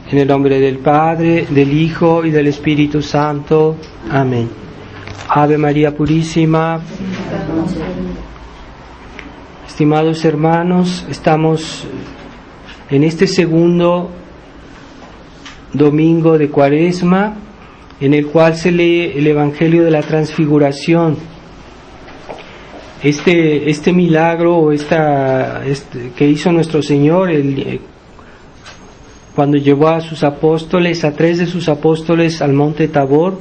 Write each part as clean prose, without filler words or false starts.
En el nombre del Padre, del Hijo y del Espíritu Santo. Amén. Ave María Purísima. Estimados hermanos, estamos en este segundo domingo de Cuaresma, en el cual se lee el Evangelio de la Transfiguración. Este milagro que hizo nuestro Señor cuando llevó a sus apóstoles, a 3 de sus apóstoles, al monte Tabor,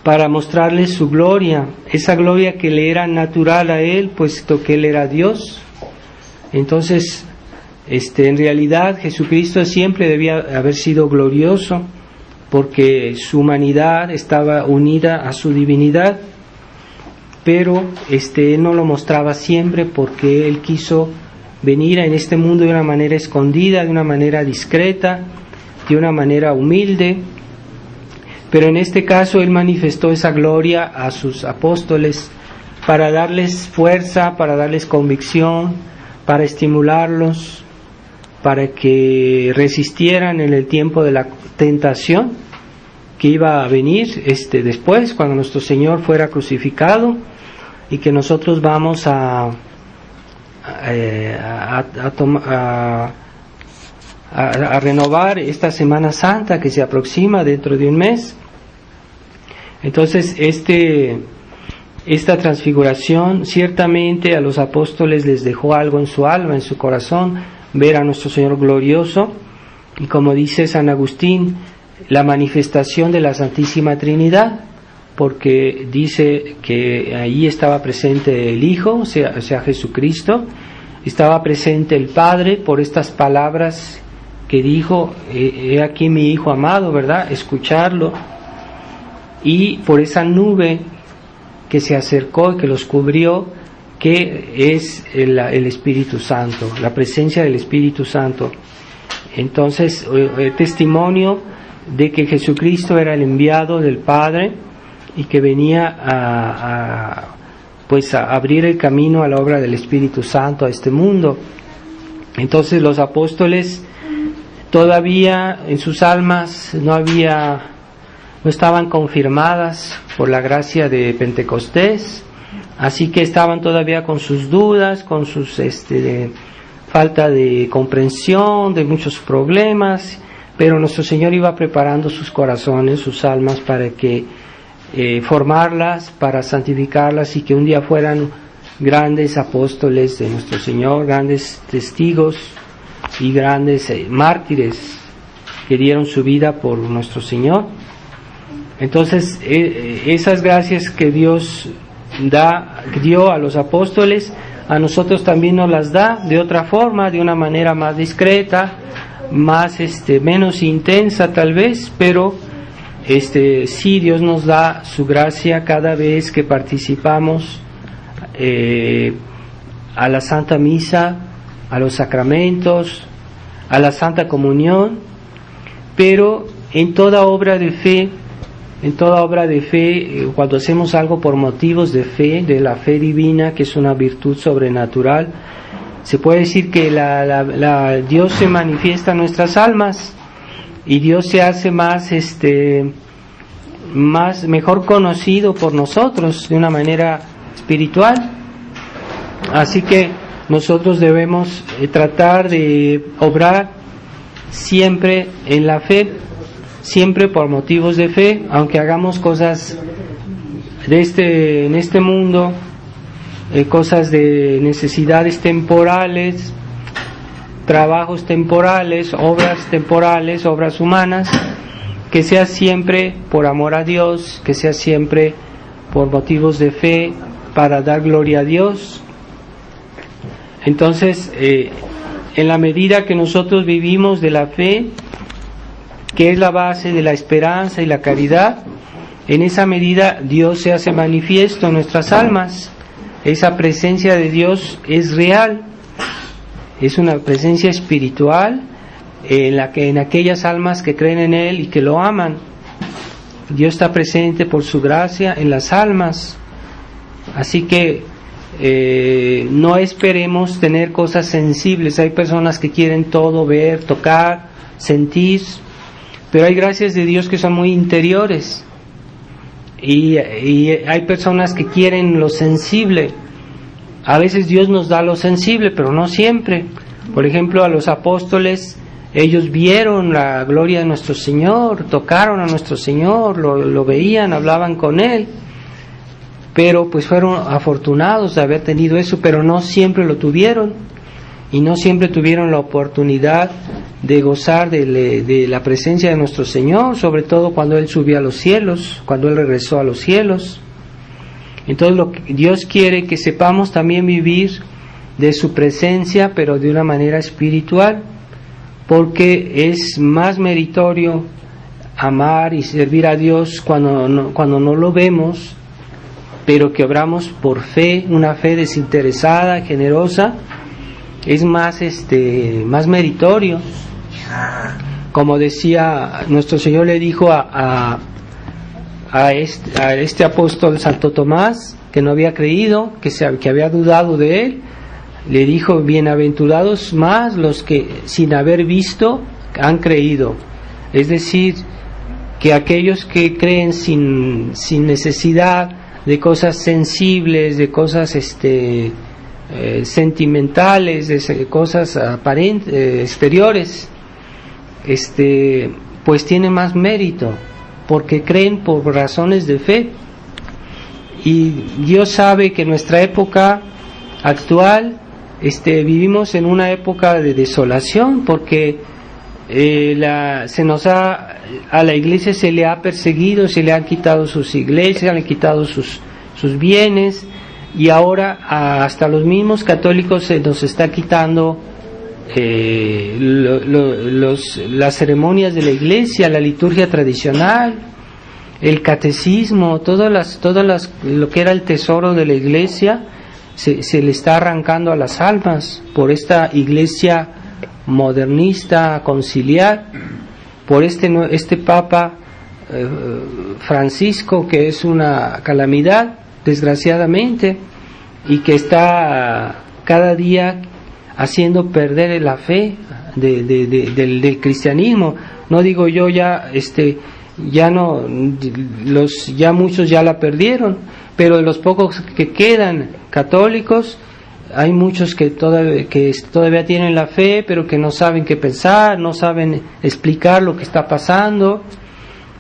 para mostrarles su gloria, esa gloria que le era natural a Él, puesto que Él era Dios. Entonces, en realidad Jesucristo siempre debía haber sido glorioso, porque su humanidad estaba unida a su divinidad, pero Él no lo mostraba siempre, porque Él quiso venir en este mundo de una manera escondida, de una manera discreta, de una manera humilde. Pero en este caso Él manifestó esa gloria a sus apóstoles para darles fuerza, para darles convicción, para estimularlos, para que resistieran en el tiempo de la tentación que iba a venir después, cuando nuestro Señor fuera crucificado, y que nosotros vamos a renovar esta Semana Santa que se aproxima dentro de un mes. Entonces esta transfiguración ciertamente a los apóstoles les dejó algo en su alma, en su corazón, ver a nuestro Señor glorioso, y como dice San Agustín, la manifestación de la Santísima Trinidad, porque dice que ahí estaba presente el Hijo, o sea Jesucristo, estaba presente el Padre por estas palabras que dijo, he aquí mi Hijo amado, ¿verdad? Escucharlo, y por esa nube que se acercó y que los cubrió, que es el Espíritu Santo, la presencia del Espíritu Santo. Entonces, el testimonio de que Jesucristo era el enviado del Padre y que venía a abrir el camino a la obra del Espíritu Santo a este mundo. Entonces los apóstoles todavía en sus almas no estaban confirmadas por la gracia de Pentecostés, así que estaban todavía con sus dudas, con sus falta de comprensión, de muchos problemas, pero nuestro Señor iba preparando sus corazones, sus almas, para que formarlas, para santificarlas, y que un día fueran grandes apóstoles de nuestro Señor, grandes testigos y grandes mártires que dieron su vida por nuestro Señor. Entonces esas gracias que Dios dio a los apóstoles, a nosotros también nos las da de otra forma, de una manera más discreta, más menos intensa tal vez, pero sí, Dios nos da su gracia cada vez que participamos a la Santa Misa, a los sacramentos, a la Santa Comunión, pero en toda obra de fe, cuando hacemos algo por motivos de fe, de la fe divina, que es una virtud sobrenatural, se puede decir que Dios se manifiesta en nuestras almas, y Dios se hace mejor conocido por nosotros de una manera espiritual. Así que nosotros debemos tratar de obrar siempre en la fe, siempre por motivos de fe, aunque hagamos cosas en este mundo, cosas de necesidades temporales, trabajos temporales, obras humanas, que sea siempre por amor a Dios, que sea siempre por motivos de fe, para dar gloria a Dios. Entonces, en la medida que nosotros vivimos de la fe, que es la base de la esperanza y la caridad, en esa medida Dios se hace manifiesto en nuestras almas. Esa presencia de Dios es real, es una presencia espiritual en aquellas almas que creen en Él y que lo aman. Dios está presente por su gracia en las almas. Así que no esperemos tener cosas sensibles. Hay personas que quieren todo ver, tocar, sentir, pero hay gracias de Dios que son muy interiores, y hay personas que quieren lo sensible. A veces Dios nos da lo sensible, pero no siempre. Por ejemplo, a los apóstoles, ellos vieron la gloria de nuestro Señor, tocaron a nuestro Señor, lo veían, hablaban con Él, pero pues fueron afortunados de haber tenido eso, pero no siempre lo tuvieron, y no siempre tuvieron la oportunidad de gozar de la presencia de nuestro Señor, sobre todo cuando Él subió a los cielos, cuando Él regresó a los cielos. Entonces Dios quiere que sepamos también vivir de su presencia, pero de una manera espiritual, porque es más meritorio amar y servir a Dios cuando no lo vemos, pero que obramos por fe, una fe desinteresada, generosa. Es más meritorio. Como decía, nuestro Señor le dijo a este apóstol Santo Tomás, que no había creído, que había dudado de él, le dijo: bienaventurados más los que sin haber visto han creído. Es decir, que aquellos que creen sin necesidad de cosas sensibles, de cosas sentimentales, de cosas aparentes, exteriores, pues tiene más mérito, porque creen por razones de fe. Y Dios sabe que en nuestra época actual vivimos en una época de desolación, porque a la iglesia se le ha perseguido, se le han quitado sus iglesias, se le han quitado sus bienes, y ahora hasta los mismos católicos se nos está quitando las ceremonias de la iglesia, la liturgia tradicional, el catecismo, lo que era el tesoro de la iglesia, se le está arrancando a las almas por esta iglesia modernista, conciliar, por este Papa Francisco, que es una calamidad, desgraciadamente, y que está cada día haciendo perder la fe del cristianismo. No digo yo ya muchos ya la perdieron, pero de los pocos que quedan católicos, hay muchos que todavía tienen la fe, pero que no saben qué pensar, no saben explicar lo que está pasando,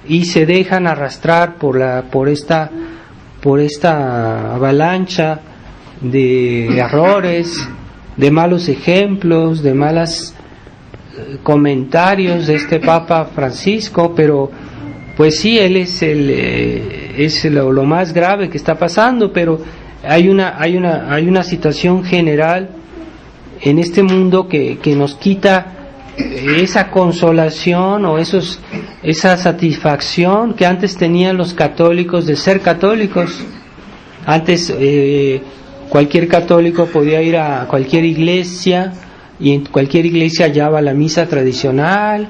y se dejan arrastrar por esta avalancha de errores, de malos ejemplos, de malos comentarios de este Papa Francisco. Pero pues sí, él es lo más grave que está pasando, pero hay una situación general en este mundo que nos quita esa consolación o esa satisfacción que antes tenían los católicos de ser católicos. Antes cualquier católico podía ir a cualquier iglesia, y en cualquier iglesia hallaba la misa tradicional,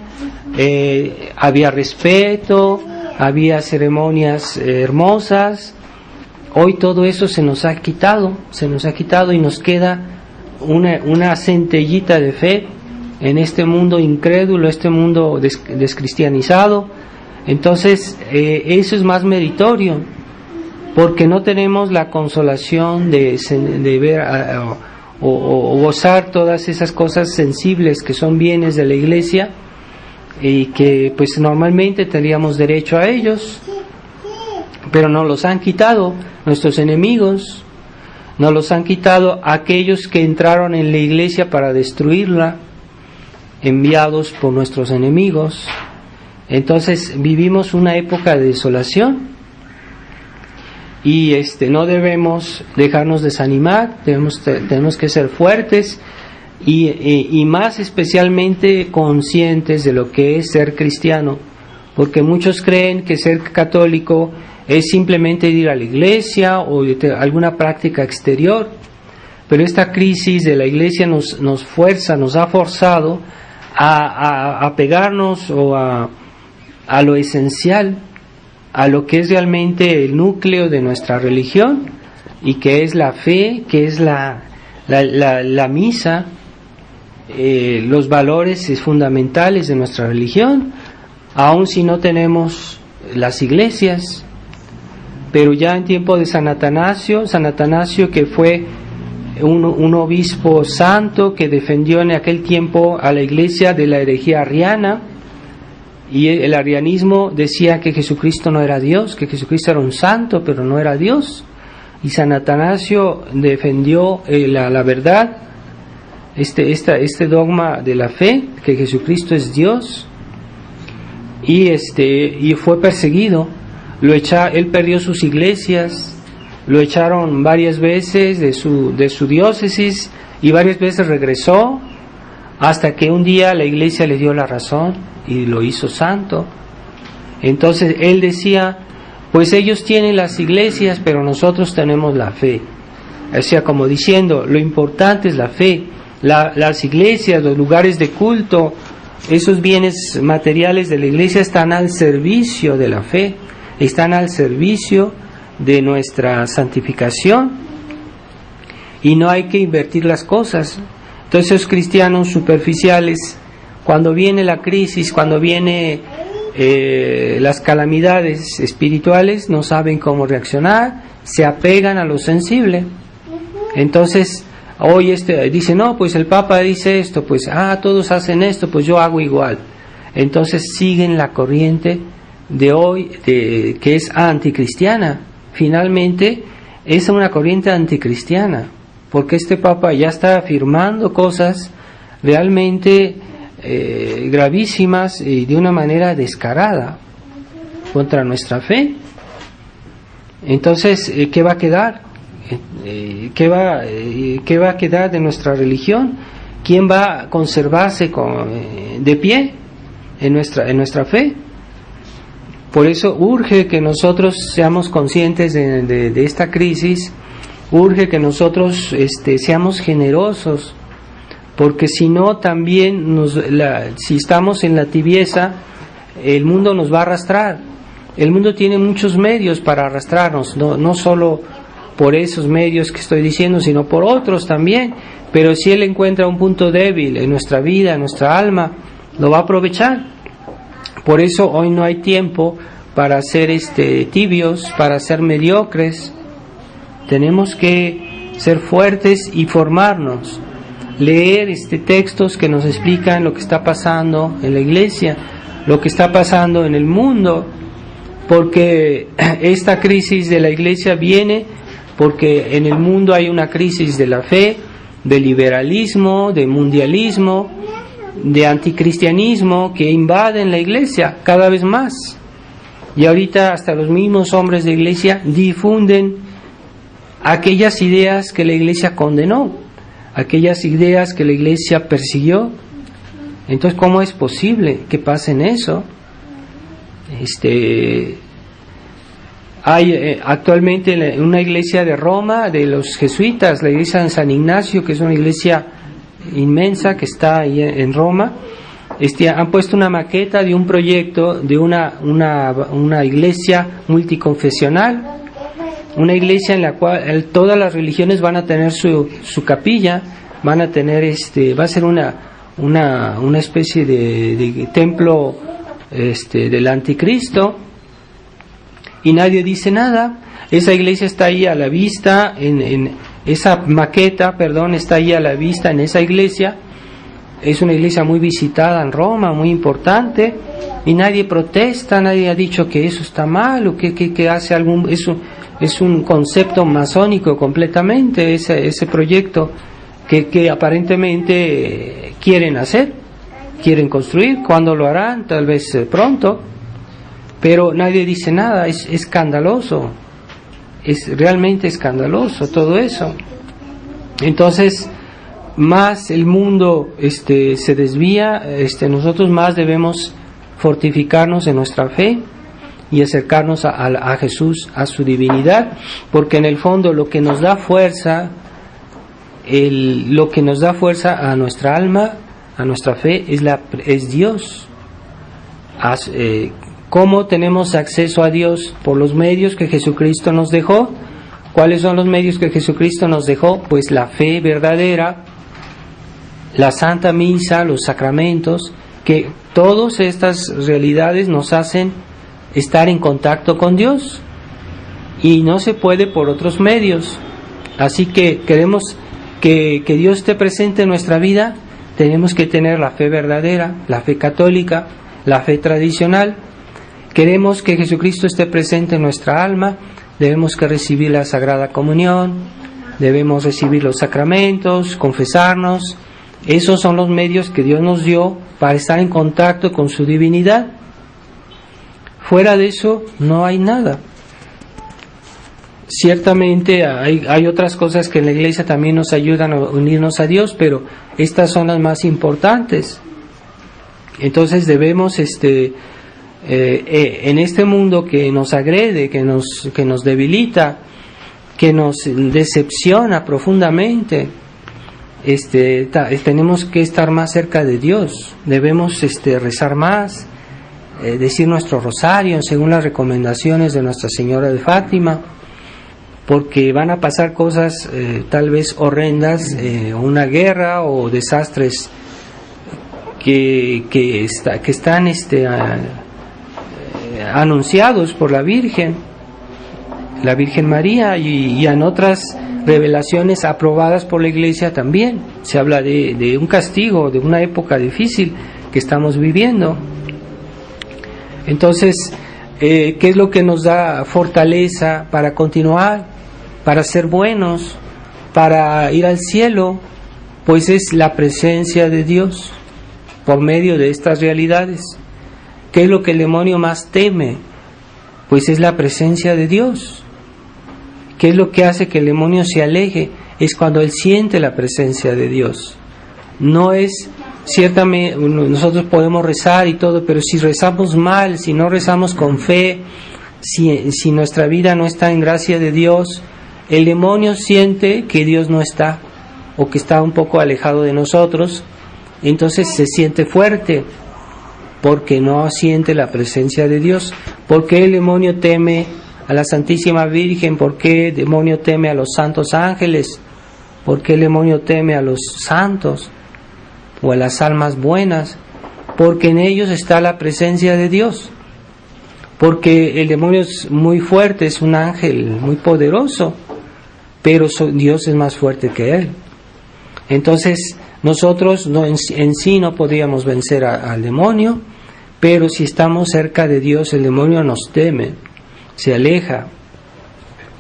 había respeto, había ceremonias hermosas. Hoy todo eso se nos ha quitado y nos queda una centellita de fe en este mundo incrédulo, este mundo descristianizado. Entonces eso es más meritorio, porque no tenemos la consolación de ver o gozar todas esas cosas sensibles que son bienes de la iglesia, y que pues normalmente tendríamos derecho a ellos, pero nos los han quitado nuestros enemigos, nos los han quitado aquellos que entraron en la iglesia para destruirla, enviados por nuestros enemigos. Entonces vivimos una época de desolación, y no debemos dejarnos desanimar, tenemos que ser fuertes y más especialmente conscientes de lo que es ser cristiano, porque muchos creen que ser católico es simplemente ir a la iglesia o alguna práctica exterior, pero esta crisis de la iglesia nos ha forzado a pegarnos a lo esencial, a lo que es realmente el núcleo de nuestra religión, y que es la fe, que es la misa, los valores fundamentales de nuestra religión, aun si no tenemos las iglesias. Pero ya en tiempo de San Atanasio que fue un obispo santo que defendió en aquel tiempo a la iglesia de la herejía arriana, y el arrianismo decía que Jesucristo no era Dios, que Jesucristo era un santo pero no era Dios, y San Atanasio defendió la verdad, este dogma de la fe, que Jesucristo es Dios, y fue perseguido. Él perdió sus iglesias, lo echaron varias veces de su diócesis, y varias veces regresó, hasta que un día la iglesia le dio la razón y lo hizo santo. Entonces él decía, pues ellos tienen las iglesias, pero nosotros tenemos la fe. O sea, como diciendo, lo importante es la fe. Las iglesias, los lugares de culto, esos bienes materiales de la iglesia están al servicio de la fe, están al servicio de nuestra santificación, y no hay que invertir las cosas. Entonces los cristianos superficiales, cuando viene la crisis, cuando viene las calamidades espirituales, no saben cómo reaccionar, se apegan a lo sensible. Entonces hoy dice, no, pues el Papa dice esto, pues todos hacen esto, pues yo hago igual. Entonces siguen la corriente de hoy, que es anticristiana. Finalmente es una corriente anticristiana, porque este Papa ya está afirmando cosas realmente gravísimas y de una manera descarada contra nuestra fe. Entonces, ¿qué va a quedar? ¿Qué va a quedar de nuestra religión? ¿Quién va a conservarse de pie en nuestra fe? Por eso urge que nosotros seamos conscientes de esta crisis, urge que nosotros seamos generosos, porque si no también si estamos en la tibieza, el mundo nos va a arrastrar. El mundo tiene muchos medios para arrastrarnos, no solo por esos medios que estoy diciendo, sino por otros también. Pero si él encuentra un punto débil en nuestra vida, en nuestra alma, lo va a aprovechar. Por eso hoy no hay tiempo para ser tibios, para ser mediocres. Tenemos que ser fuertes y formarnos, leer textos que nos explican lo que está pasando en la iglesia, lo que está pasando en el mundo, porque esta crisis de la iglesia viene porque en el mundo hay una crisis de la fe, de liberalismo, de mundialismo, de anticristianismo que invaden la iglesia cada vez más. Y ahorita hasta los mismos hombres de iglesia difunden aquellas ideas que la iglesia condenó, aquellas ideas que la iglesia persiguió. Entonces, ¿cómo es posible que pasen eso? Hay actualmente en una iglesia de Roma, de los jesuitas, la iglesia de San Ignacio, que es una iglesia inmensa que está ahí en Roma, han puesto una maqueta de un proyecto de una iglesia multiconfesional, una iglesia en la cual todas las religiones van a tener su capilla, van a tener va a ser una especie de templo del anticristo, y nadie dice nada. Esa iglesia está ahí a la vista, esa maqueta, está ahí a la vista en esa iglesia. Es una iglesia muy visitada en Roma, muy importante, y nadie protesta, nadie ha dicho que eso está mal o que hace es un concepto masónico completamente ese proyecto que aparentemente quieren hacer, quieren construir. ¿Cuándo lo harán? Tal vez pronto, pero nadie dice nada. Es escandaloso, es realmente escandaloso todo eso. Entonces, más el mundo se desvía, nosotros más debemos fortificarnos en nuestra fe y acercarnos a Jesús, a su divinidad, porque en el fondo lo que nos da fuerza, a nuestra alma, a nuestra fe, es Dios. ¿Cómo tenemos acceso a Dios? Por los medios que Jesucristo nos dejó. ¿Cuáles son los medios que Jesucristo nos dejó? Pues la fe verdadera, la Santa Misa, los sacramentos, que todas estas realidades nos hacen estar en contacto con Dios y no se puede por otros medios. Así que queremos que Dios esté presente en nuestra vida, tenemos que tener la fe verdadera, la fe católica, la fe tradicional. Queremos que Jesucristo esté presente en nuestra alma, debemos que recibir la Sagrada Comunión, debemos recibir los sacramentos, confesarnos. Esos son los medios que Dios nos dio para estar en contacto con su divinidad. Fuera de eso no hay nada. Ciertamente hay otras cosas que en la Iglesia también nos ayudan a unirnos a Dios, pero estas son las más importantes. Entonces debemos en este mundo que nos agrede, que nos debilita, que nos decepciona profundamente, tenemos que estar más cerca de Dios. Debemos rezar más, decir nuestro rosario según las recomendaciones de Nuestra Señora de Fátima, porque van a pasar cosas tal vez horrendas, una guerra o desastres que están anunciados por la Virgen María, y en otras revelaciones aprobadas por la Iglesia también. Se habla de un castigo, de una época difícil que estamos viviendo. Entonces, ¿qué es lo que nos da fortaleza para continuar, para ser buenos, para ir al cielo? Pues es la presencia de Dios por medio de estas realidades. ¿Qué es lo que el demonio más teme? Pues es la presencia de Dios. ¿Qué es lo que hace que el demonio se aleje? Es cuando él siente la presencia de Dios. No es, ciertamente, nosotros podemos rezar y todo, pero si rezamos mal, si no rezamos con fe, si nuestra vida no está en gracia de Dios, el demonio siente que Dios no está, o que está un poco alejado de nosotros, entonces se siente fuerte, porque no siente la presencia de Dios. ¿Por qué el demonio teme a la Santísima Virgen? ¿Por qué el demonio teme a los santos ángeles? ¿Por qué el demonio teme a los santos o a las almas buenas? Porque en ellos está la presencia de Dios. Porque el demonio es muy fuerte, es un ángel muy poderoso, pero Dios es más fuerte que él. Entonces nosotros en sí no podríamos vencer al demonio, pero si estamos cerca de Dios, el demonio nos teme, se aleja,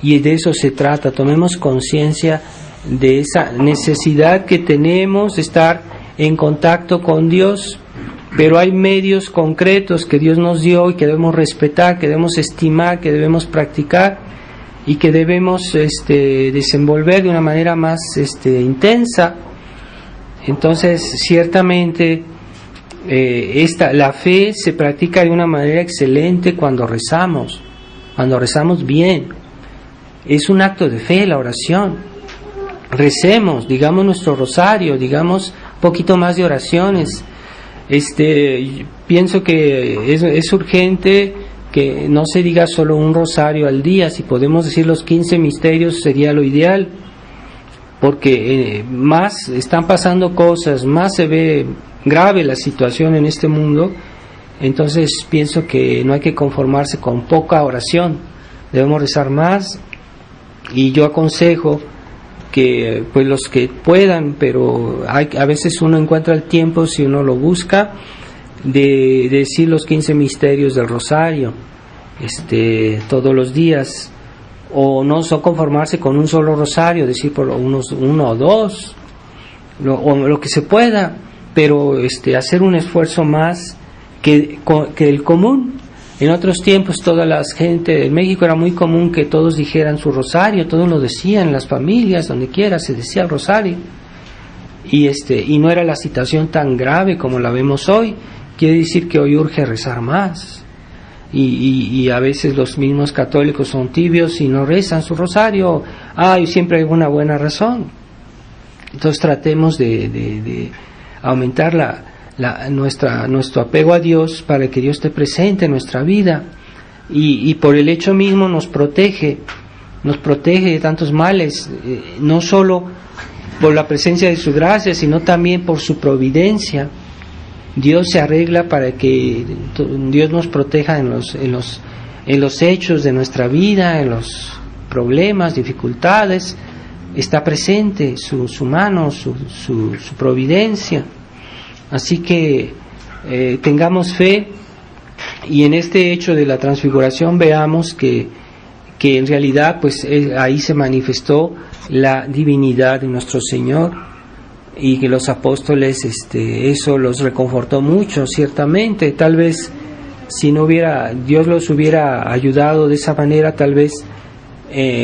y de eso se trata. Tomemos conciencia de esa necesidad que tenemos de estar en contacto con Dios, pero hay medios concretos que Dios nos dio y que debemos respetar, que debemos estimar, que debemos practicar y que debemos desenvolver de una manera más intensa. Entonces, ciertamente, la fe se practica de una manera excelente cuando rezamos bien. Es un acto de fe la oración. Recemos, digamos nuestro rosario, digamos un poquito más de oraciones. Pienso que es urgente que no se diga solo un rosario al día. Si podemos decir los 15 misterios sería lo ideal, porque más están pasando cosas, más se ve grave la situación en este mundo. Entonces pienso que no hay que conformarse con poca oración, debemos rezar más, y yo aconsejo que pues los que puedan, pero a veces uno encuentra el tiempo si uno lo busca, de decir los 15 misterios del rosario todos los días, o no conformarse con un solo rosario, decir por uno o dos, o lo que se pueda, pero hacer un esfuerzo más que el común. En otros tiempos toda la gente en México era muy común que todos dijeran su rosario, todos lo decían, en las familias, donde quiera se decía el rosario, y no era la situación tan grave como la vemos hoy. Quiere decir que hoy urge rezar más, y a veces los mismos católicos son tibios y no rezan su rosario. Y siempre hay una buena razón. Entonces tratemos de aumentar nuestro apego a Dios, para que Dios esté presente en nuestra vida, y por el hecho mismo nos protege de tantos males, no solo por la presencia de su gracia, sino también por su providencia. Dios se arregla para que Dios nos proteja en los hechos de nuestra vida, en los problemas, dificultades. Está presente su mano, su providencia. Así que tengamos fe, y en este hecho de la transfiguración veamos que en realidad pues ahí se manifestó la divinidad de nuestro Señor, y que los apóstoles eso los reconfortó mucho, ciertamente. Tal vez si no hubiera, Dios los hubiera ayudado de esa manera, tal vez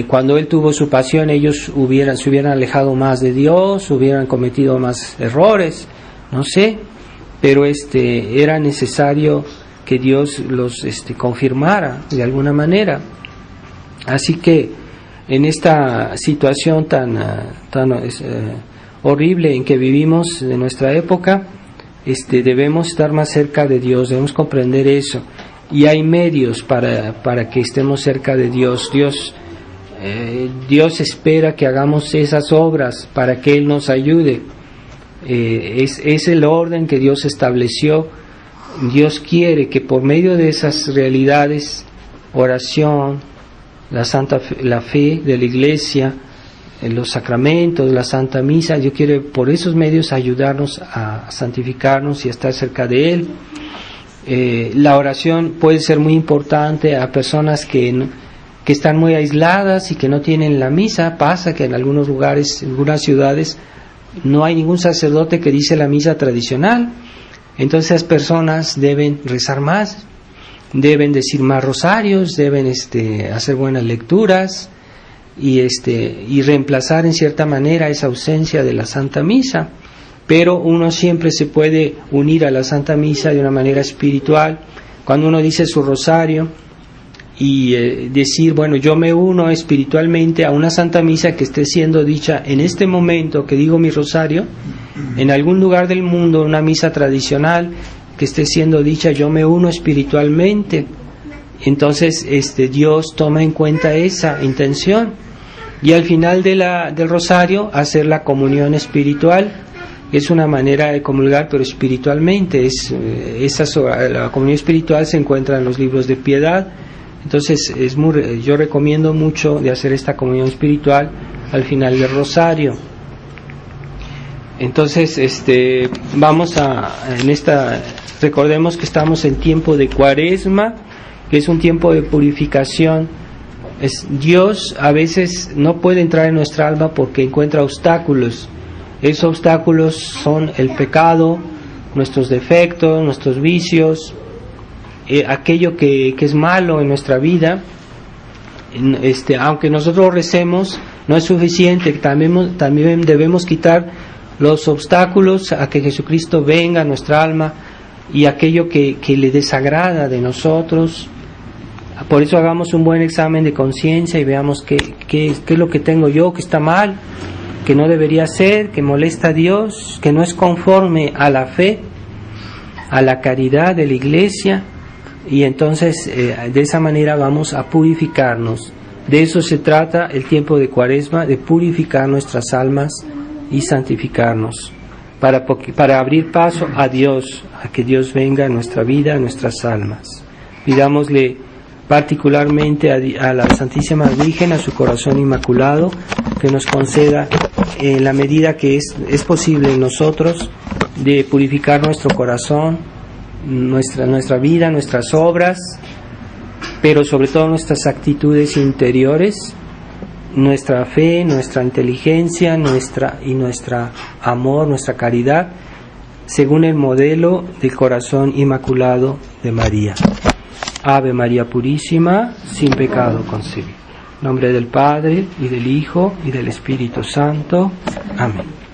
cuando Él tuvo su pasión ellos se hubieran alejado más de Dios, hubieran cometido más errores, no sé, pero era necesario que Dios los confirmara de alguna manera. Así que en esta situación tan horrible en que vivimos de nuestra época, debemos estar más cerca de Dios, debemos comprender eso, y hay medios para que estemos cerca de Dios. Dios espera que hagamos esas obras para que Él nos ayude. Es el orden que Dios estableció. Dios quiere que por medio de esas realidades, oración, la fe de la Iglesia, los sacramentos, la Santa Misa, Dios quiere por esos medios ayudarnos a santificarnos y a estar cerca de Él. La oración puede ser muy importante a personas que están muy aisladas y que no tienen la misa. Pasa que en algunos lugares, en algunas ciudades, no hay ningún sacerdote que dice la misa tradicional. Entonces esas personas deben rezar más, deben decir más rosarios, deben hacer buenas lecturas y reemplazar en cierta manera esa ausencia de la Santa Misa. Pero uno siempre se puede unir a la Santa Misa de una manera espiritual. Cuando uno dice su rosario y decir, bueno, yo me uno espiritualmente a una Santa Misa que esté siendo dicha en este momento que digo mi rosario, en algún lugar del mundo, una misa tradicional que esté siendo dicha, yo me uno espiritualmente. Entonces Dios toma en cuenta esa intención, y al final del rosario hacer la comunión espiritual. Es una manera de comulgar, pero espiritualmente. La comunión espiritual se encuentra en los libros de piedad. Entonces yo recomiendo mucho de hacer esta comunión espiritual al final del rosario. Entonces recordemos que estamos en tiempo de Cuaresma, que es un tiempo de purificación. Dios a veces no puede entrar en nuestra alma porque encuentra obstáculos. Esos obstáculos son el pecado, nuestros defectos, nuestros vicios, aquello que es malo en nuestra vida. Aunque nosotros recemos, no es suficiente. También debemos quitar los obstáculos a que Jesucristo venga a nuestra alma y aquello que le desagrada de nosotros. Por eso hagamos un buen examen de conciencia y veamos qué es lo que tengo yo que está mal, que no debería ser, que molesta a Dios, que no es conforme a la fe, a la caridad de la Iglesia. Y entonces de esa manera vamos a purificarnos. De eso se trata el tiempo de Cuaresma, de purificar nuestras almas y santificarnos, para abrir paso a Dios, a que Dios venga a nuestra vida, a nuestras almas. Pidámosle particularmente a la Santísima Virgen, a su corazón inmaculado, que nos conceda en la medida que es posible en nosotros, de purificar nuestro corazón, nuestra vida, nuestras obras, pero sobre todo nuestras actitudes interiores, nuestra fe, nuestra inteligencia, nuestra amor, nuestra caridad, según el modelo del corazón inmaculado de María. Ave María Purísima, sin pecado concebida. En nombre del Padre, y del Hijo, y del Espíritu Santo. Amén.